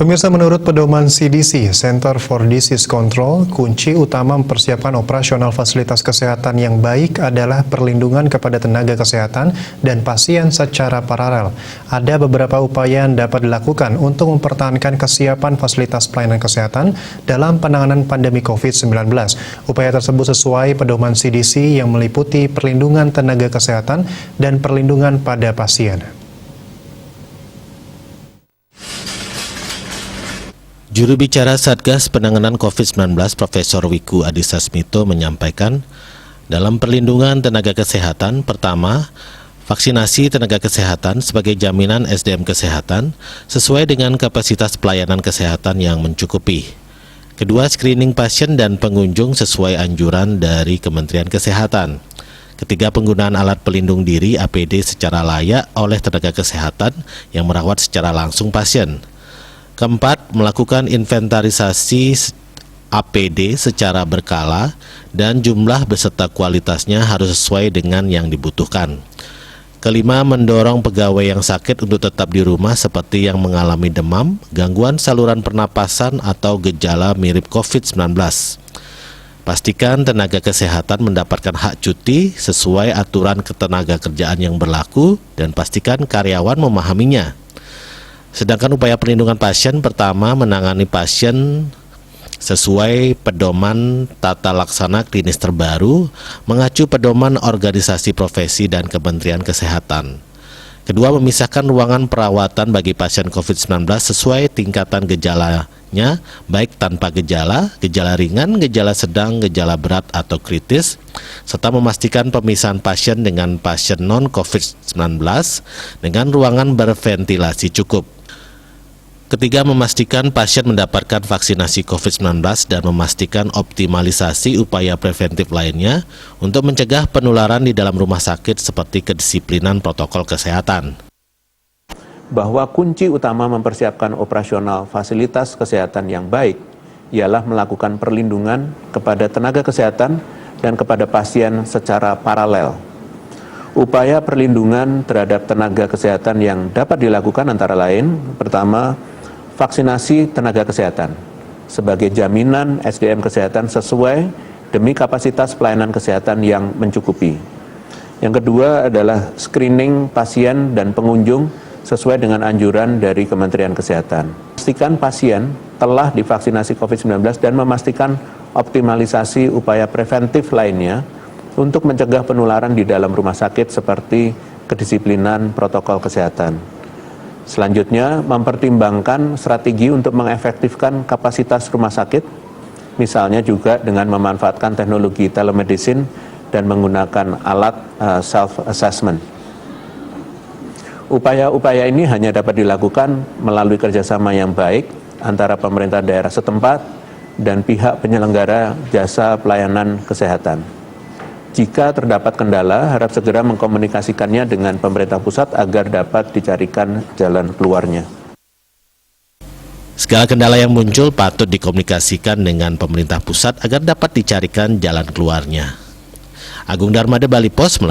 Pemirsa, menurut pedoman CDC, Center for Disease Control, kunci utama mempersiapkan operasional fasilitas kesehatan yang baik adalah perlindungan kepada tenaga kesehatan dan pasien secara paralel. Ada beberapa upaya yang dapat dilakukan untuk mempertahankan kesiapan fasilitas pelayanan kesehatan dalam penanganan pandemi COVID-19. Upaya tersebut sesuai pedoman CDC yang meliputi perlindungan tenaga kesehatan dan perlindungan pada pasien. Juru bicara Satgas Penanganan COVID-19 Profesor Wiku Adhisa Smito menyampaikan, dalam perlindungan tenaga kesehatan, pertama, vaksinasi tenaga kesehatan sebagai jaminan SDM kesehatan sesuai dengan kapasitas pelayanan kesehatan yang mencukupi. Kedua, screening pasien dan pengunjung sesuai anjuran dari Kementerian Kesehatan. Ketiga, penggunaan alat pelindung diri APD secara layak oleh tenaga kesehatan yang merawat secara langsung pasien. Keempat, melakukan inventarisasi APD secara berkala dan jumlah beserta kualitasnya harus sesuai dengan yang dibutuhkan. Kelima, mendorong pegawai yang sakit untuk tetap di rumah seperti yang mengalami demam, gangguan saluran pernapasan atau gejala mirip COVID-19. Pastikan tenaga kesehatan mendapatkan hak cuti sesuai aturan ketenagakerjaan yang berlaku dan pastikan karyawan memahaminya. Sedangkan upaya perlindungan pasien, pertama, menangani pasien sesuai pedoman tata laksana klinis terbaru, mengacu pedoman organisasi profesi dan Kementerian Kesehatan. Kedua, memisahkan ruangan perawatan bagi pasien COVID-19 sesuai tingkatan gejalanya, baik tanpa gejala, gejala ringan, gejala sedang, gejala berat atau kritis, serta memastikan pemisahan pasien dengan pasien non-COVID-19 dengan ruangan berventilasi cukup. Ketiga, memastikan pasien mendapatkan vaksinasi COVID-19 dan memastikan optimalisasi upaya preventif lainnya untuk mencegah penularan di dalam rumah sakit seperti kedisiplinan protokol kesehatan. Bahwa kunci utama mempersiapkan operasional fasilitas kesehatan yang baik ialah melakukan perlindungan kepada tenaga kesehatan dan kepada pasien secara paralel. Upaya perlindungan terhadap tenaga kesehatan yang dapat dilakukan antara lain, pertama, vaksinasi tenaga kesehatan sebagai jaminan SDM kesehatan sesuai demi kapasitas pelayanan kesehatan yang mencukupi. Yang kedua adalah screening pasien dan pengunjung sesuai dengan anjuran dari Kementerian Kesehatan. Pastikan pasien telah divaksinasi COVID-19 dan memastikan optimalisasi upaya preventif lainnya untuk mencegah penularan di dalam rumah sakit seperti kedisiplinan protokol kesehatan. Selanjutnya, mempertimbangkan strategi untuk mengefektifkan kapasitas rumah sakit, misalnya juga dengan memanfaatkan teknologi telemedicine dan menggunakan alat self-assessment. Upaya-upaya ini hanya dapat dilakukan melalui kerjasama yang baik antara pemerintah daerah setempat dan pihak penyelenggara jasa pelayanan kesehatan. Jika terdapat kendala, harap segera mengkomunikasikannya dengan pemerintah pusat agar dapat dicarikan jalan keluarnya. Segala kendala yang muncul patut dikomunikasikan dengan pemerintah pusat agar dapat dicarikan jalan keluarnya. Agung Darmada, Bali Pos,